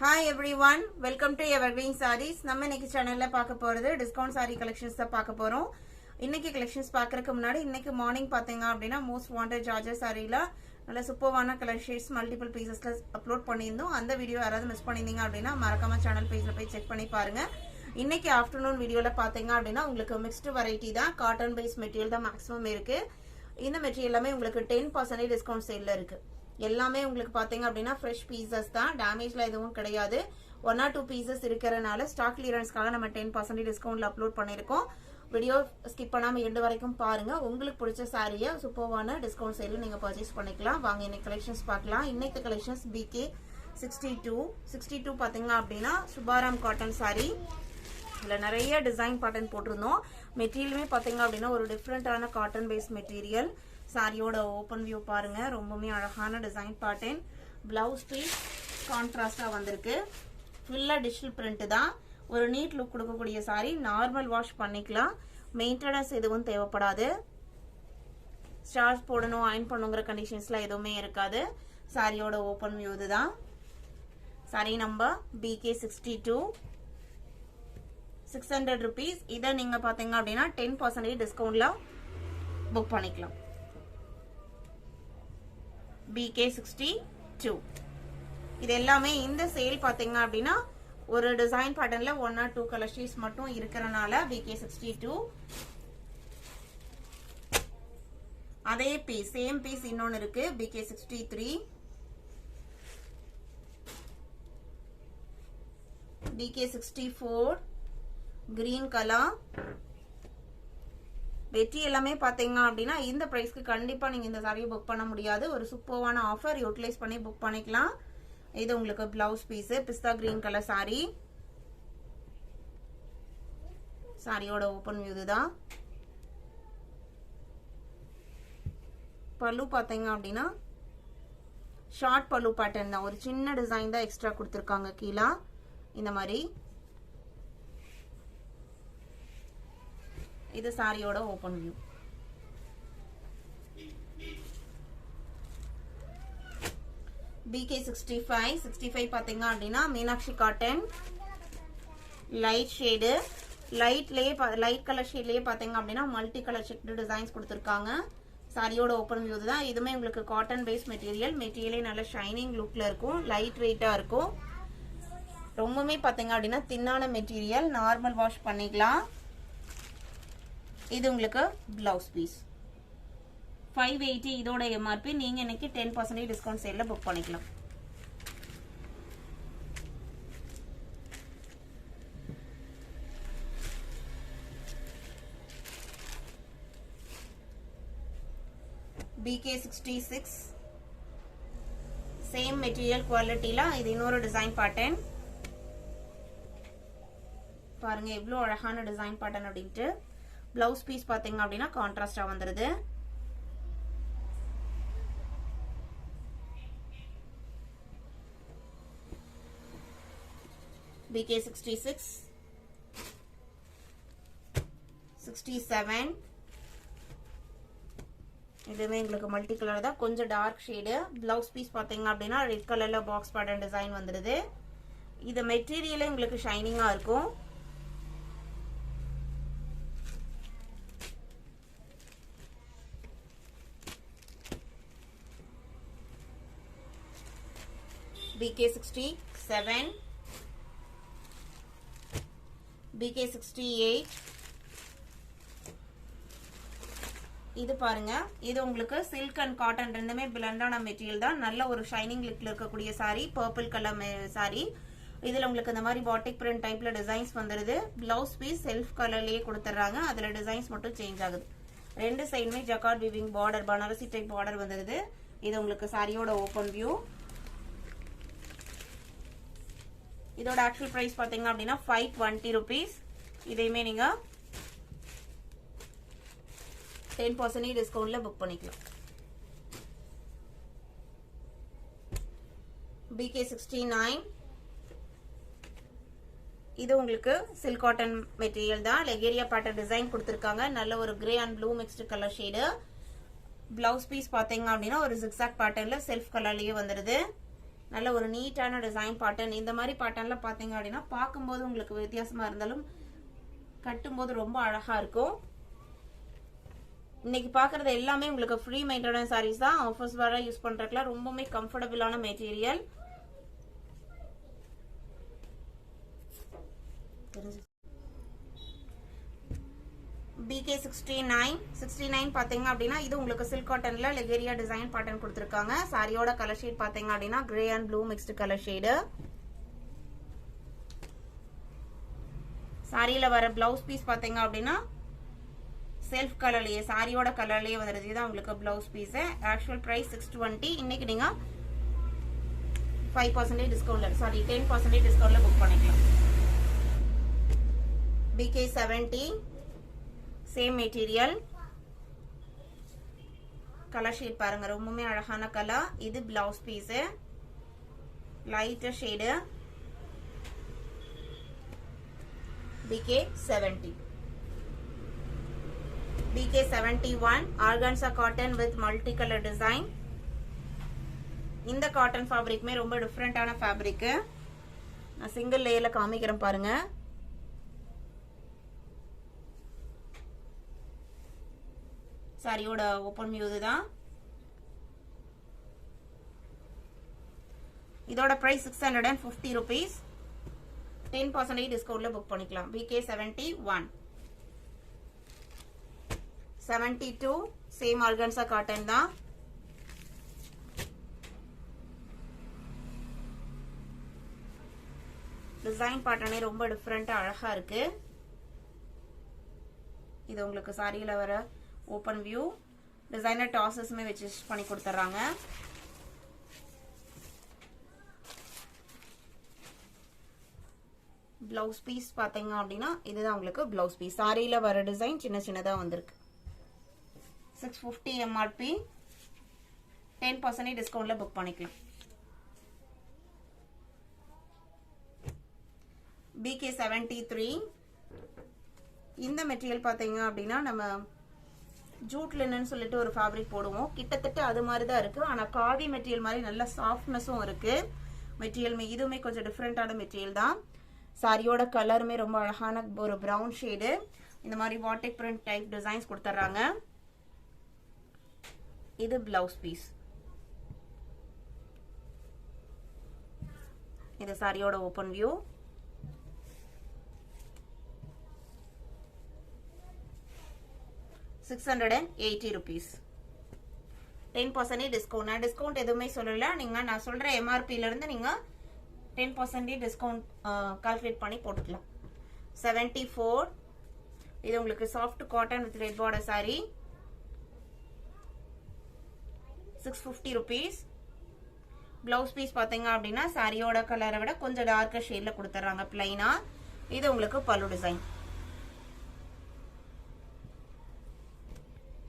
Hi everyone, welcome to Evergreen Sarees. நம்ம இன்னைக்கு சேனல்ல பார்க்க போறது டிஸ்கவுண்ட் saree collections தான் பார்க்க போறோம். இன்னைக்கு collections பார்க்கறதுக்கு முன்னாடி இன்னைக்கு மார்னிங் பாத்தீங்க அப்படினா மோஸ்ட் வாண்டட் ஜார்ஜஸ் சாரீல நல்ல சூப்பர்வான கலர் ஷேட்ஸ் மல்டிபிள் பீசஸ்ல அப்லோட் பண்ணிருந்தோம். அந்த வீடியோ யாராவது மிஸ் பண்ணிருந்தீங்க அப்படினா மறக்காம சேனல் பேஜ்ல போய் செக் பண்ணி பாருங்க. இன்னைக்கு ஆஃப்டர்நூன் வீடியோல பாத்தீங்க அப்படினா உங்களுக்கு மிக்ஸ்டு வெரைட்டி தான், காட்டன் பேஸ் மெட்டீரியல் தான் மேக்ஸिमम இருக்கு. இந்த மெட்டீரியல் எல்லாமே உங்களுக்கு 10% டிஸ்கவுண்ட் சேல்ல இருக்கு. எல்லாமே உங்களுக்கு பாத்தீங்க அப்படினா ஃப்ரெஷ் பீசஸ் தான், டேமேஜ்ல எதுவும் கிடையாது. 1 or 2 பீசஸ் இருக்கறனால ஸ்டாக் கிளியரன்ஸ்க்காக நம்ம 10% டிஸ்கவுண்ட்ல அப்லோட் பண்ணிருக்கோம். வீடியோ ஸ்கிப் பண்ணாம எண்ட் வரைக்கும் பாருங்க. உங்களுக்கு பிடிச்ச சாரியை சூப்பர்வான டிஸ்கவுண்ட் சேல்ல நீங்க பர்ச்சேஸ் பண்ணிக்கலாம். வாங்க இன்னைக்கு கலெக்ஷன்ஸ் பார்க்கலாம். இன்னைக்கு கலெக்ஷன்ஸ் BK 62 பாத்தீங்க அப்படினா சுபாராம் காட்டன் சாரி. இதுல நிறைய டிசைன் பேட்டர்ன் போட்டிருந்தோம். மெட்டீரியலுமே பாத்தீங்க அப்படினா ஒரு டிஃபரெண்டான காட்டன் பேஸ் மெட்டீரியல். சாரியோட ஓபன் வியூ பாருங்க, ரொம்பவே அழகான டிசைன் பேட்டர்ன். பிளவுஸ் பீஸ் கான்ட்ராஸ்டா வந்திருக்கு. ஃபுல்லா டிஜிட்டல் பிரிண்ட் தான். ஒரு நீட் லுக் கொடுக்கக்கூடிய சாரி. நார்மல் வாஷ் பண்ணிக்கலாம், மெயின்டெனன்ஸ் எதுவும் தேவைப்படாது. ஸ்டார்ச் போடணும், அயர்ன் பண்ணுங்கிற கண்டிஷன்ஸ்ல எதுவுமே இருக்காது. சாரியோட ஓபன் வியூ இதுதான். Sorry number BK 62 600 rupees. இதை நீங்க பாத்தீங்க அப்படின்னா 10% டிஸ்கவுண்ட்ல புக் பண்ணிக்கலாம். BK 62 இது எல்லாமே இந்த சேல் பாத்தீங்க அப்படின்னா ஒரு டிசைன் பேட்டர்ன்ல 1 or 2 கலர் ஷீட்ஸ் மட்டும் இருக்கறனால BK 62. அதே பீஸ் சேம் பீஸ் இன்னொன்னு இருக்கு BK 63, BK 64 கிரீன் கலர். வெட்டி எல்லாமே பாத்தீங்க அப்படின்னா இந்த பிரைஸ்க்கு கண்டிப்பா நீங்க இந்த சாரியை புக் பண்ண முடியாது. ஒரு சூப்பர்வான ஆஃபர், யூட்டிலைஸ் பண்ணி புக் பண்ணிக்கலாம். இது உங்களுக்கு பிளவுஸ் பீஸ் பிஸ்தா கிரீன் கலர் சாரி. சாரியோட ஓபன் வியூ தான். பல்லு பாத்தீங்க அப்படின்னா ஷார்ட் பல்லு பேட்டர்ன் தான், ஒரு சின்ன டிசைன் தான் எக்ஸ்ட்ரா கொடுத்திருக்காங்க கீழே இந்த மாதிரி. இது சாரியோட ஓபன் வியூ. BK 65 பாத்தீங்க அப்படின்னா Meenakshi cotton light shade. Light colour ஷேட்லயே பாத்தீங்க அப்படின்னா மல்டி கலர் செக்டு டிசைன்ஸ் கொடுத்திருக்காங்க. சாரியோட ஓபன் வியூ தான். இதுமே உங்களுக்கு காட்டன் பேஸ் மெட்டீரியல். மெட்டீரியலே நல்ல ஷைனிங் லுக்ல இருக்கும், லைட் வெயிட்டா இருக்கும். ரொம்பவே பாத்தீங்க அப்படின்னா தின்னான மெட்டீரியல், நார்மல் வாஷ் பண்ணிக்கலாம். இது உங்களுக்கு பிளவுஸ் பீஸ் 580 இதோட MRP. நீங்க இன்னைக்கு 10% டிஸ்கவுண்ட் சேல்ல புக் பண்ணிக்கலாம். BK 66 சேம் மெட்டீரியல் குவாலிட்டில இது இன்னொரு டிசைன் பேட்டர்ன். பாருங்க எவ்வளவு அழகான டிசைன் பேட்டர்ன் அப்படின்ட்டு. பிளவுஸ் பீஸ் பாத்தீங்க அப்படின்னா கான்ட்ராஸ்டா வந்துருது. BK 66 67 இதுமே உங்களுக்கு மல்டி கலர் தான், கொஞ்சம் டார்க் ஷேடு. பிளவுஸ் பீஸ் பாத்தீங்க அப்படின்னா ரெட் கலர்ல பாக்ஸ் பேட்டர்ன் டிசைன் வந்துருது. இது மெட்டீரியலே உங்களுக்கு ஷைனிங்கா இருக்கும். BK 67 BK 68 இது பாருங்க. இது உங்களுக்கு சில்க் அண்ட் காட்டன் ரெண்டுமே பிளண்டான மெட்டீரியல் தான். நல்ல ஒரு ஷைனிங் லுக்ல இருக்கக்கூடிய சாரி, பர்பிள் கலர் சாரி. இதுல உங்களுக்கு இந்த மாதிரி பாட்டிக் பிரிண்ட் டைப்ல டிசைன்ஸ் வந்துருது. பிளவுஸ் பீஸ் செல்ஃப் கலர்லயே கொடுத்துறாங்க, அதுல டிசைன்ஸ் மட்டும் சேஞ்ச் ஆகுது. ரெண்டு சைடுமே jacquard weaving border, Banarasi type border வந்துருது. இது உங்களுக்கு சாரியோட ஓபன் வியூ. இதோட ஆக்சுவல் பிரைஸ் பாத்தீங்க அப்படின்னா 520 rupees. இதையுமே நீங்க 10% டிஸ்கவுண்ட்ல புக் பண்ணிக்கலாம். BK 69 இது உங்களுக்கு சில்க் காட்டன் மெட்டீரியல் தான். லெகேரியா பேட்டர்ன் டிசைன் கொடுத்திருக்காங்க. நல்ல ஒரு grey and blue mixed colour shade. Blouse piece பாத்தீங்க அப்படின்னா ஒரு ஜிக்ஸாக் பேட்டர்ன்ல செல்ஃப் கலர்லயே வந்துருது. நல்ல ஒரு நீட்டான டிசைன் பாட்டன். இந்த மாதிரி பாட்டன்ல பாத்தீங்க அப்படின்னா பார்க்கும்போது உங்களுக்கு வித்தியாசமா இருந்தாலும் கட்டும்போது ரொம்ப அழகா இருக்கும். இன்னைக்கு பாக்குறது எல்லாமே உங்களுக்கு ஃப்ரீ மெயின்டெனன்ஸ் சாரீஸ் தான். ஆஃபர்ஸ் வர யூஸ் பண்றதுக்குலாம் ரொம்பவே கம்ஃபர்டபுளான மெட்டீரியல். BK 69 பாத்தீங்க அப்படின்னா இது உங்களுக்கு சில்க் காட்டன்ல லெகேரியா டிசைன் பேட்டர்ன் கொடுத்திருக்காங்க. சாரியோட கலர் ஷேட் பாத்தீங்க அப்படின்னா grey and blue mixed colour shade. சாரியில வர பிளவுஸ் பீஸ் பாத்தீங்க அப்படின்னா செல்ஃப் கலர்லயே சாரியோட கலர்லயே வந்துருது. இதுதான் உங்களுக்கு பிளவுஸ் பீஸ். Actual price 620. இன்னைக்கு நீங்க 5% டிஸ்கவுண்ட்ல 10% டிஸ்கவுண்ட்ல புக் பண்ணிக்கலாம். BK 70 same material. Colour shade பாருங்க ரொம்பவே அழகான கலர். இது blouse piece lighter shade. BK 70. BK 71 organza cotton with multi colour design. இந்த காட்டன் ஃபேப்ரிக்மே ரொம்ப டிஃபரெண்டான ஃபேப்ரிக். நான் சிங்கிள் லேயர்ல காமிக்கிறேன் பாருங்க. சாரியோட ஓபன் வியூ இதுதான். இதோட பிரைஸ் 650 rupees. 10% டிஸ்கவுண்ட்ல புக் பண்ணிக்கலாம். BK 71. 72 சேம் ஆர்கான்சா காட்டன் தான். டிசைன் பேட்டர்னே ரொம்ப டிஃபரெண்டா அழகா இருக்கு. இது உங்களுக்கு சாரியில வர ஓபன் வியூ. டிசைனர் டாசஸ்மே வச்சு பண்ணி கொடுத்துறாங்க. பிளவுஸ் பீஸ் பாத்தீங்க அப்படின்னா இதுதான் உங்களுக்கு பிளவுஸ் பீஸ். சாரியில வர டிசைன் சின்ன சின்னதா வந்திருக்கு. 650 MRP. 10% டிஸ்கவுண்ட்ல புக் பண்ணிக்கலாம். BK 73. இந்த மெட்டீரியல் பாத்தீங்க அப்படின்னா நம்ம ஜூட் லினன் சொல்லிட்டு ஒரு ஃபேப்ரிக் போடுவோம். கிட்டத்தட்ட அது மாதிரி தான் இருக்கு. ஆனா காதி மெட்டீரியல் மாதிரி நல்ல சாஃப்ட்னஸும் இருக்கு. மெட்டீரியல் இதுவுமே கொஞ்சம் டிஃபரெண்டான மெட்டீரியல் தான். சாரியோட கலருமே ரொம்ப அழகான ஒரு பிரவுன் ஷேடு. இந்த மாதிரி வாட்டிக் பிரிண்ட் டைப் டிசைன்ஸ் கொடுத்துறாங்க. இது பிளவுஸ் பீஸ். இது சாரியோட ஓபன் வியூ. ₹680. 10% டிஸ்கவுண்ட். நான் டிஸ்கவுண்ட் எதுவுமே சொல்லல. நீங்க நான் சொல்ற MRP ல இருந்து நீங்க 10% டிஸ்கவுண்ட் கால்குலேட் பண்ணி போட்டுக்கலாம். 74. இது உங்களுக்கு soft cotton with red border sari. ₹650. Blouse piece பாத்தீங்க அப்படின்னா சாரியோட கலரை விட கொஞ்சம் டார்க்கர் ஷேட்ல கொடுத்துறாங்க பிளைனா. இது உங்களுக்கு பல்லு டிசைன்.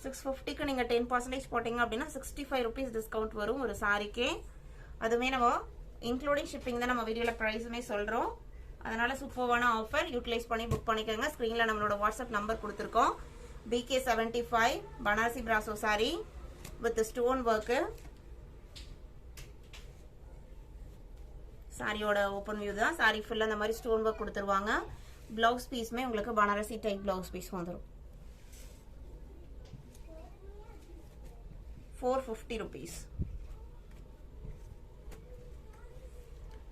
650க்கு நீங்க 10% போட்டீங்க அப்படின்னா ₹65 டிஸ்கவுண்ட் வரும் ஒரு சாரிக்கே. அதுவே நம்ம இன்க்ளூடிங் ஷிப்பிங் தான் நம்ம வீடியோல பிரைஸுமே சொல்றோம். அதனால சூப்பர்வான ஆஃபர் யூட்டிலைஸ் பண்ணி புக் பண்ணிக்கோங்க. ஸ்கிரீன்ல நம்மளோட வாட்ஸ்அப் நம்பர் கொடுத்துருக்கோம். BK 75 Banarasi brasso sorry with stone work. சாரியோட ஓபன் வியூ தான். சாரி ஃபுல்லா அந்த மாதிரி ஸ்டோன் ஒர்க் கொடுத்துருவாங்க. பிளவுஸ் பீஸ்மே உங்களுக்கு பனாரசி டைப் பிளவுஸ் பீஸ் வந்துடும். ₹450.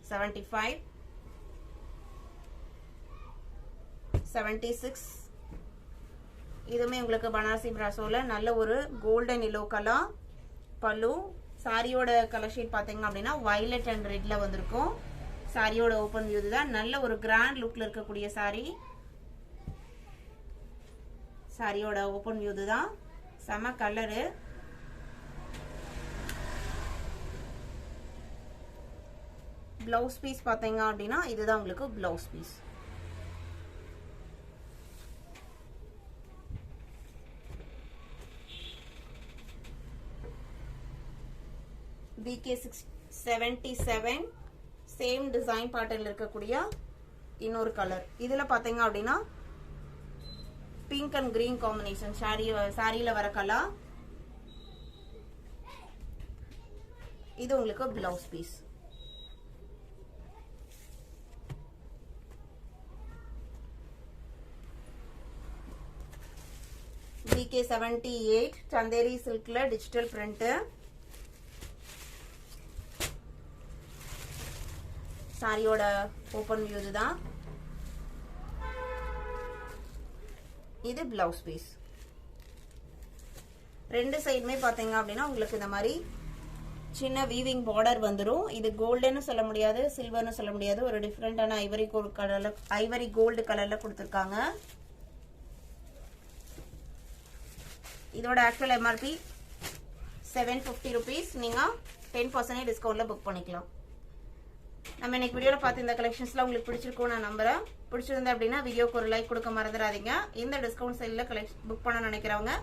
75. 76. இதுமே உங்களுக்கு பனாரசி பிராசோல நல்ல ஒரு கோல்டன் எல்லோ கலர் பல்லு. சாரியோட கலர் ஷேட் பாத்தீங்க அப்படின்னா வயலட் அண்ட் ரெட்ல வந்திருக்கும். சாரியோட ஓபன் வியூ தான். நல்ல ஒரு கிராண்ட் லுக்ல இருக்கக்கூடிய சாரி. சாரியோட ஓபன் வியூ தான். செம கலரு. பிளவுஸ் பீஸ் பாத்தீங்க அப்படின்னா இதுதான் உங்களுக்கு blouse piece. BK 77 same design பேட்டர்ன்ல இருக்கக்கூடிய இன்னொரு கலர். இதுல பாத்தீங்க அப்படின்னா பிங்க் அண்ட் கிரீன் காம்பினேஷன் சாரியில வர கலர். இது உங்களுக்கு பிளவுஸ் பீஸ். DK78 சந்தேரி சில்க்ல டிஜிட்டல் பிரிண்ட். சாரியோட ஓபன் வியூ இதுதான். இது பிளவுஸ் பீஸ். ரெண்டு சைடுமே பாத்தீங்க அப்படின்னா உங்களுக்கு இந்த மாதிரி சின்ன வீவிங் பார்டர் வந்துரும். இது கோல்டுன்னு சொல்ல முடியாது, சில்வர்னு சொல்ல முடியாது, ஒரு டிஃபரெண்டான ஐவரி கோல்டு கலர்ல கொடுத்துருக்காங்க. இதோட ஆக்சுவல் MRP 750 rupees. நீங்க 10% டிஸ்கவுண்ட்ல புக் பண்ணிக்கலாம். நம்ம இன்னைக்கு வீடியோல பார்த்து இந்த கலெக்ஷன்ஸ்ல உங்களுக்கு பிடிச்சிருக்கும் நான் நம்புறேன். பிடிச்சிருந்தா அப்படின்னா வீடியோக்கு ஒரு லைக் கொடுக்க மறந்துடாதீங்க. இந்த டிஸ்கவுண்ட் சேல்ல புக் பண்ண நினைக்கிறவங்க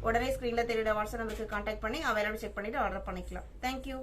உடனே ஸ்கிரீன்ல தெரியுற வாட்ஸ்அப் நம்பருக்கு கான்டாக்ட் பண்ணி அவைலபிள் செக் பண்ணிட்டு ஆர்டர் பண்ணிக்கலாம். தேங்க்யூ.